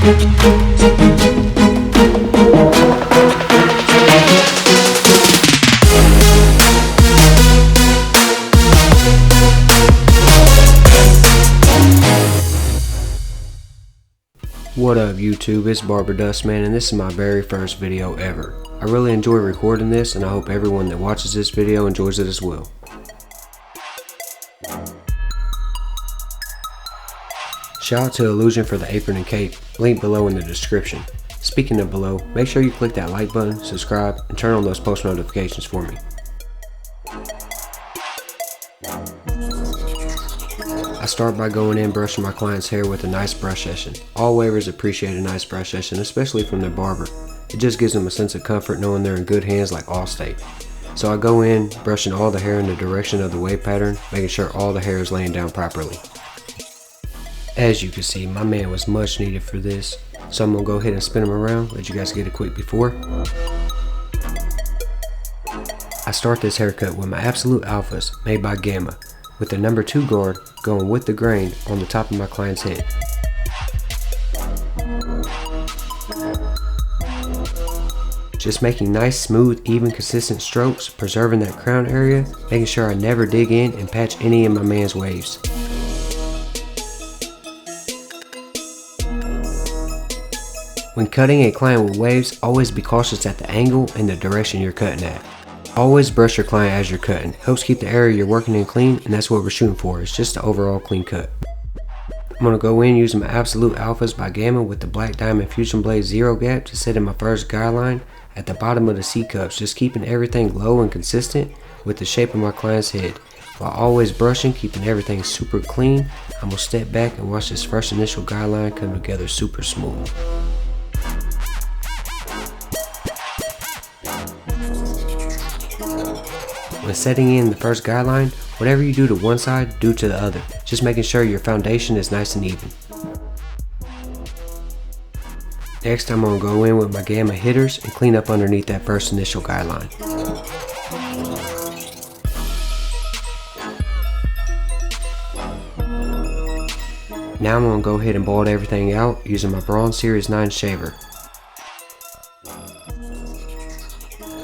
What up YouTube, it's Barber Dustman and this is my very first video ever. I really enjoy recording this and I hope everyone that watches this video enjoys it as well. Shout out to Illusion for the apron and cape, link below in the description. Speaking of below, make sure you click that like button, subscribe, and turn on those post notifications for me. I start by going in brushing my client's hair with a nice brush session. All wavers appreciate a nice brush session, especially from their barber. It just gives them a sense of comfort knowing they're in good hands like Allstate. So I go in brushing all the hair in the direction of the wave pattern, making sure all the hair is laying down properly. As you can see, my man was much needed for this, so I'm going to go ahead and spin him around, let you guys get a quick before. I start this haircut with my Absolute Alphas made by Gamma, with the number 2 guard going with the grain on the top of my client's head. Just making nice, smooth, even, consistent strokes, preserving that crown area, making sure I never dig in and patch any of my man's waves. When cutting a client with waves, always be cautious at the angle and the direction you're cutting at. Always brush your client as you're cutting. Helps keep the area you're working in clean, and that's what we're shooting for. It's just an overall clean cut. I'm going to go in using my Absolute Alphas by Gamma with the Black Diamond Fusion Blade Zero Gap to set in my first guideline at the bottom of the C-cups, just keeping everything low and consistent with the shape of my client's head. While always brushing, keeping everything super clean, I'm going to step back and watch this first initial guideline come together super smooth. When setting in the first guideline, whatever you do to one side, do to the other, just making sure your foundation is nice and even. Next, I'm going to go in with my Gamma hitters and clean up underneath that first initial guideline. Now I'm going to go ahead and bald everything out using my Bronze Series 9 shaver.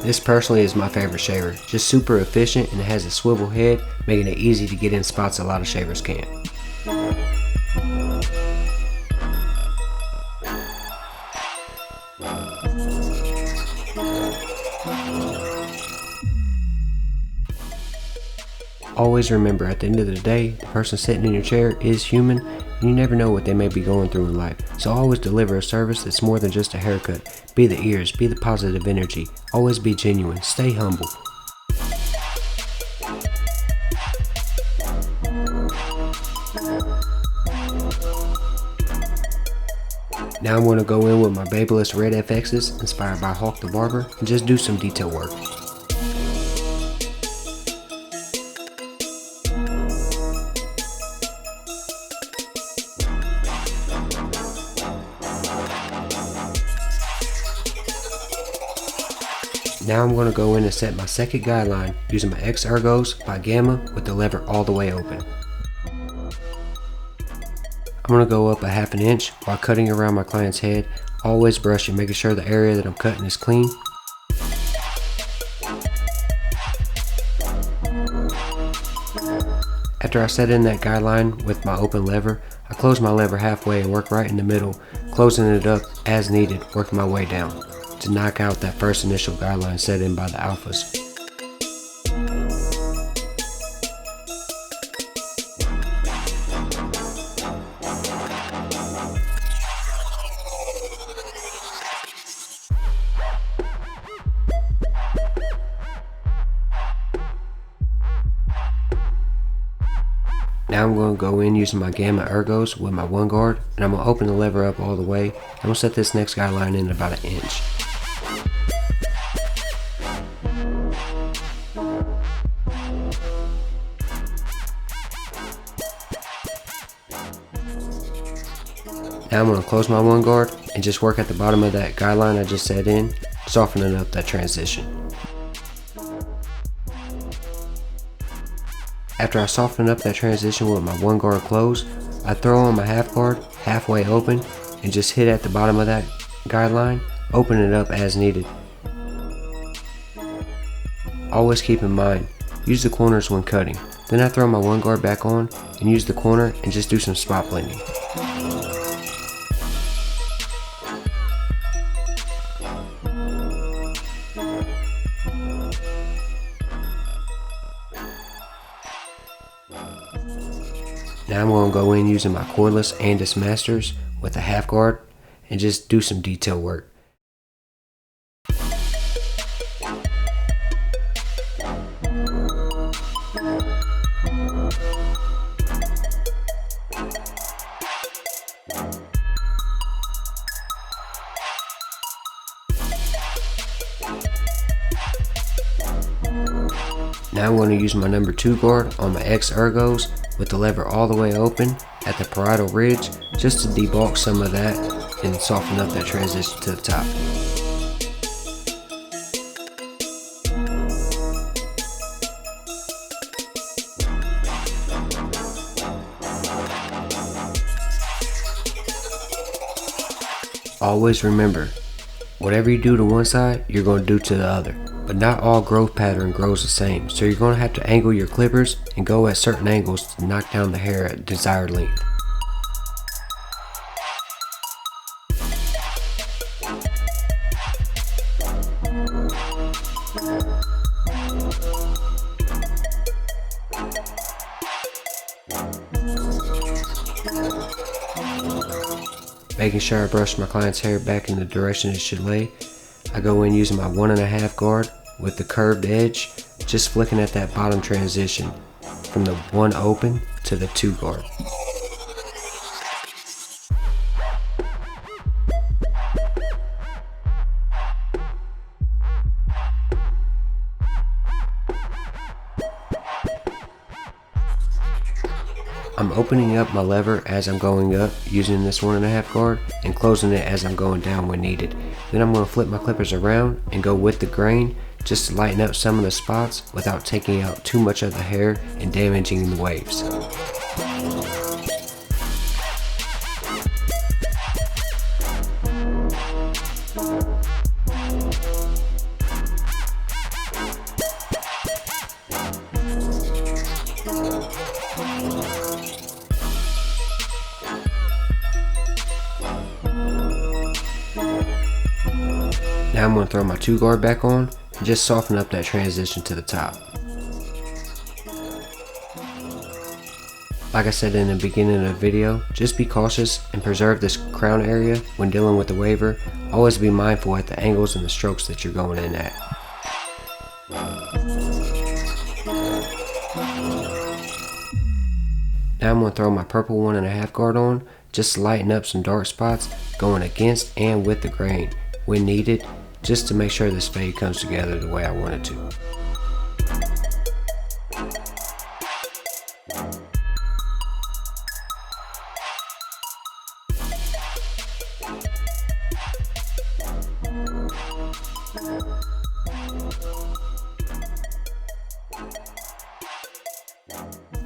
This personally is my favorite shaver, just super efficient and it has a swivel head, making it easy to get in spots a lot of shavers can't. Always remember, at the end of the day, the person sitting in your chair is human and you never know what they may be going through in life. So always deliver a service that's more than just a haircut. Be the ears, be the positive energy, always be genuine, stay humble. Now I'm going to go in with my Babyliss Red FXs inspired by Hawk the Barber and just do some detail work. Now I'm going to go in and set my second guideline using my Ergos by Gamma with the lever all the way open. I'm going to go up a ½ an inch while cutting around my client's head, always brushing, making sure the area that I'm cutting is clean. After I set in that guideline with my open lever, I close my lever halfway and work right in the middle, closing it up as needed, working my way down to knock out that first initial guideline set in by the Alphas. Now I'm going to go in using my Gamma Ergos with my 1 guard, and I'm going to open the lever up all the way. I'm going to set this next guideline in about 1 inch. Now I'm going to close my 1 guard and just work at the bottom of that guideline I just set in, softening up that transition. After I soften up that transition with my 1 guard close, I throw on my half guard halfway open and just hit at the bottom of that guideline, open it up as needed. Always keep in mind, use the corners when cutting. Then I throw my one guard back on and use the corner and just do some spot blending. Now I'm going to go in using my cordless Andis Masters with a half guard and just do some detail work. Now I'm going to use my number 2 guard on my Ergos with the lever all the way open at the parietal ridge just to debulk some of that and soften up that transition to the top. Always remember, whatever you do to one side, you're going to do to the other. But not all growth pattern grows the same, so you're going to have to angle your clippers and go at certain angles to knock down the hair at desired length. Making sure I brush my client's hair back in the direction it should lay, I go in using my 1.5 guard with the curved edge, just flicking at that bottom transition from the 1 open to the 2 guard. I'm opening up my lever as I'm going up using this 1.5 guard and closing it as I'm going down when needed. Then I'm going to flip my clippers around and go with the grain just to lighten up some of the spots without taking out too much of the hair and damaging the waves. Now I'm going to throw my 2 guard back on and just soften up that transition to the top. Like I said in the beginning of the video, just be cautious and preserve this crown area when dealing with the waver. Always be mindful at the angles and the strokes that you're going in at. Now I'm going to throw my purple 1.5 guard on just to lighten up some dark spots going against and with the grain when needed, just to make sure this fade comes together the way I want it to.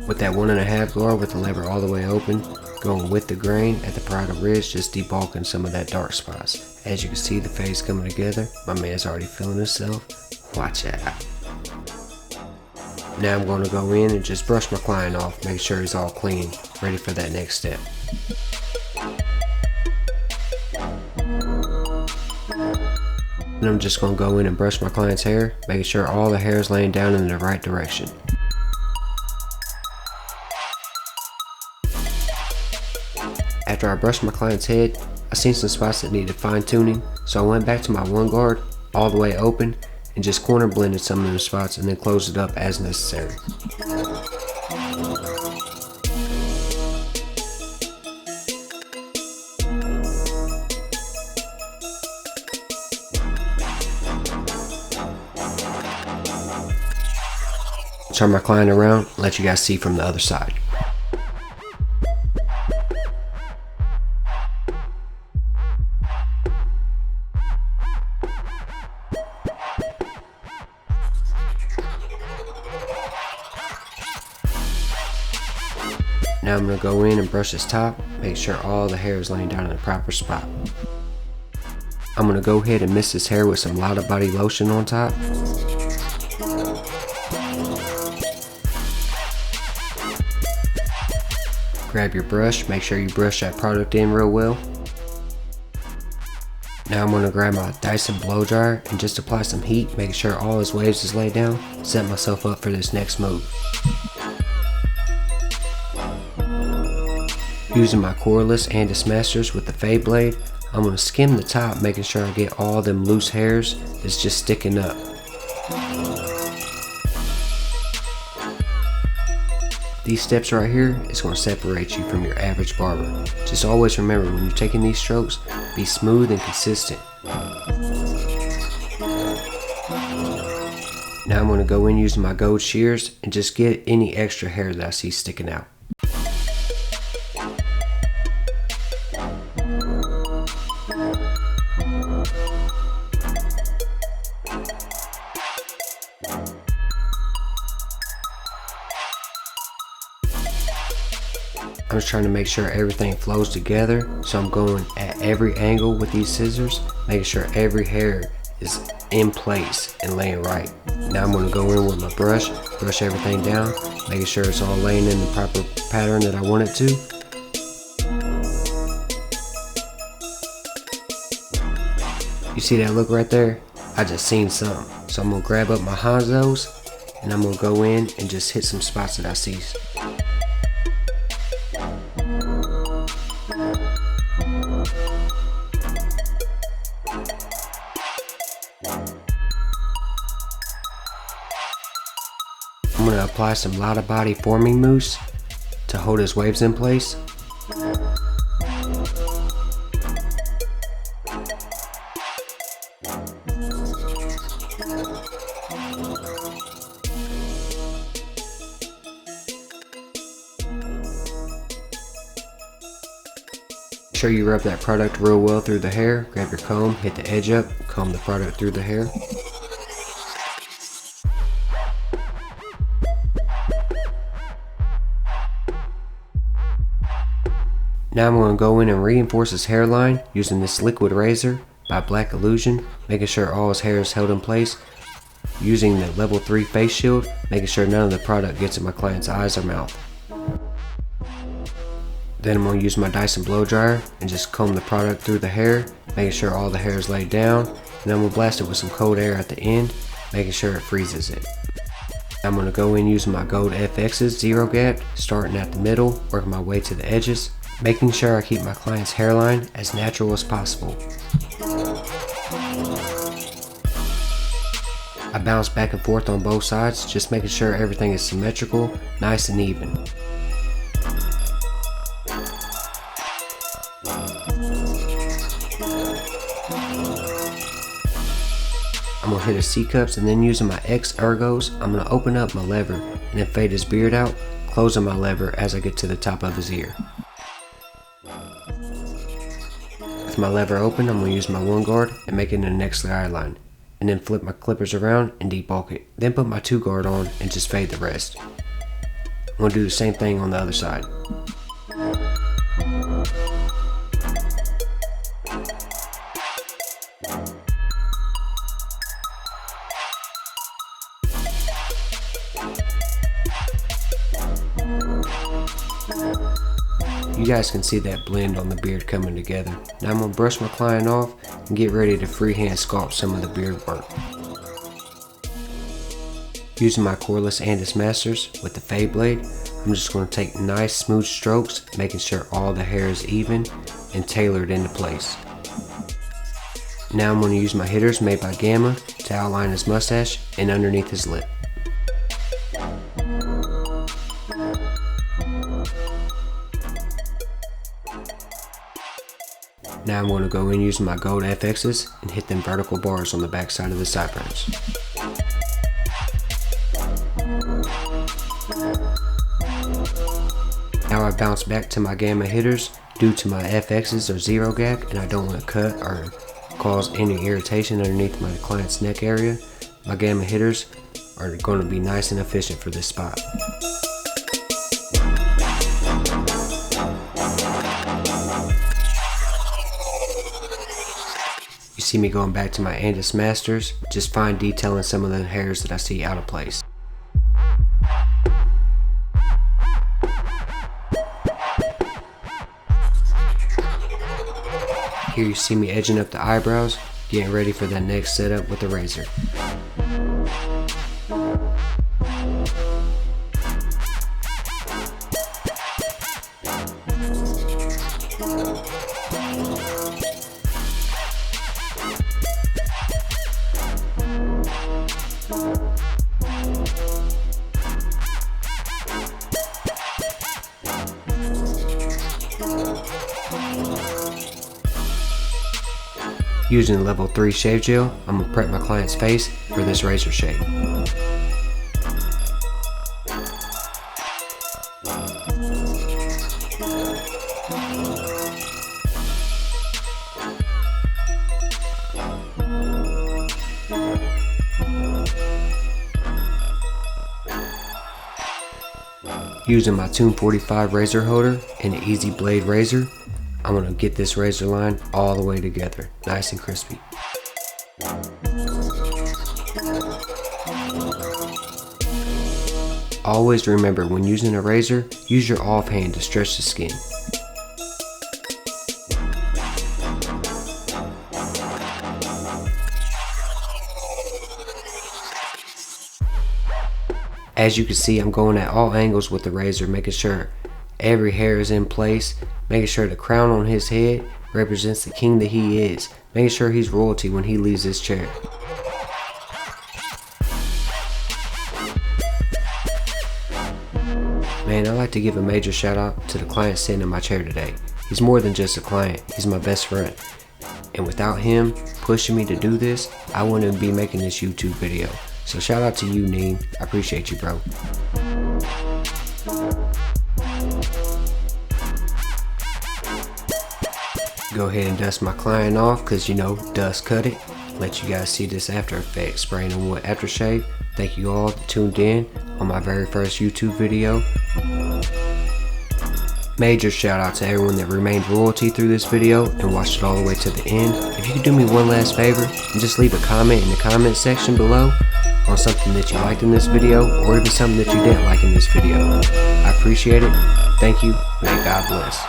With that 1.5 guard with the lever all the way open, going with the grain at the parietal ridge, just debulking some of that dark spots. As you can see, the fade's coming together. My man's already feeling himself. Watch out. Now I'm going to go in and just brush my client off, make sure he's all clean, ready for that next step. And I'm just going to go in and brush my client's hair, making sure all the hair is laying down in the right direction. After I brushed my client's head, I seen some spots that needed fine tuning, so I went back to my 1 guard all the way open and just corner blended some of the spots and then closed it up as necessary. Turn my client around and let you guys see from the other side. Now I'm going to go in and brush his top, make sure all the hair is laying down in the proper spot. I'm going to go ahead and mist this hair with some Lotta Body lotion on top. Grab your brush, make sure you brush that product in real well. Now I'm going to grab my Dyson blow dryer and just apply some heat, making sure all his waves is laid down. Set myself up for this next move. Using my cordless Andis Masters with the fade blade, I'm going to skim the top, making sure I get all them loose hairs that's just sticking up. These steps right here is going to separate you from your average barber. Just always remember, when you're taking these strokes, be smooth and consistent. Now I'm going to go in using my gold shears and just get any extra hair that I see sticking out. I'm just trying to make sure everything flows together, so I'm going at every angle with these scissors, making sure every hair is in place and laying right. Now I'm going to go in with my brush everything down, making sure it's all laying in the proper pattern that I want it to. You see that look right there? I just seen something. So I'm going to grab up my Hanzos and I'm going to go in and just hit some spots that I see. I'm going to apply some Lotta Body forming mousse to hold his waves in place. Make sure you rub that product real well through the hair. Grab your comb, hit the edge up, comb the product through the hair. Now I'm going to go in and reinforce his hairline using this liquid razor by Black Illusion, making sure all his hair is held in place. Using the level 3 face shield, making sure none of the product gets in my client's eyes or mouth. Then I'm going to use my Dyson blow dryer and just comb the product through the hair, making sure all the hair is laid down. And then I'm going to blast it with some cold air at the end, making sure it freezes it. I'm going to go in using my gold FX's zero gap, starting at the middle, working my way to the edges, making sure I keep my client's hairline as natural as possible. I bounce back and forth on both sides, just making sure everything is symmetrical, nice and even. I'm going to hit his C-cups, and then using my X Ergos, I'm going to open up my lever and then fade his beard out, closing my lever as I get to the top of his ear. With my lever open, I'm going to use my one guard and make it in the next eye line, and then flip my clippers around and debulk it. Then put my two guard on and just fade the rest. I'm going to do the same thing on the other side. You guys can see that blend on the beard coming together. Now I'm going to brush my client off and get ready to freehand sculpt some of the beard work. Using my cordless Andis Masters with the fade blade, I'm just going to take nice smooth strokes, making sure all the hair is even and tailored into place. Now I'm going to use my hitters made by Gamma to outline his mustache and underneath his lip. Now I'm going to go in using my gold FX's and hit them vertical bars on the back side of the sideburns. Now I bounce back to my Gamma hitters due to my FX's are zero gap and I don't want to cut or cause any irritation underneath my client's neck area. My Gamma hitters are going to be nice and efficient for this spot. see me going back to my Andis Masters, just fine detailing some of the hairs that I see out of place. Here you see me edging up the eyebrows, getting ready for that next setup with the razor. Using level 3 shave gel, I'm going to prep my client's face for this razor shave. Using my Tune 45 razor holder and an easy blade razor, I'm going to get this razor line all the way together, nice and crispy. Always remember, when using a razor, use your offhand to stretch the skin. As you can see, I'm going at all angles with the razor, making sure every hair is in place, making sure the crown on his head represents the king that he is, making sure he's royalty when he leaves this chair. Man, I'd like to give a major shout out to the client sitting in my chair today. He's more than just a client, he's my best friend. And without him pushing me to do this, I wouldn't be making this YouTube video. So shout out to you, Neen. I appreciate you, bro. Go ahead and dust my client off, cause you know, dust cut it. Let you guys see this after effect, spraying on with aftershave. Thank you all that tuned in on my very first YouTube video. Major shout out to everyone that remained royalty through this video and watched it all the way to the end. If you could do me one last favor and just leave a comment in the comment section below on something that you liked in this video, or even something that you didn't like in this video. I appreciate it. Thank you. May God bless.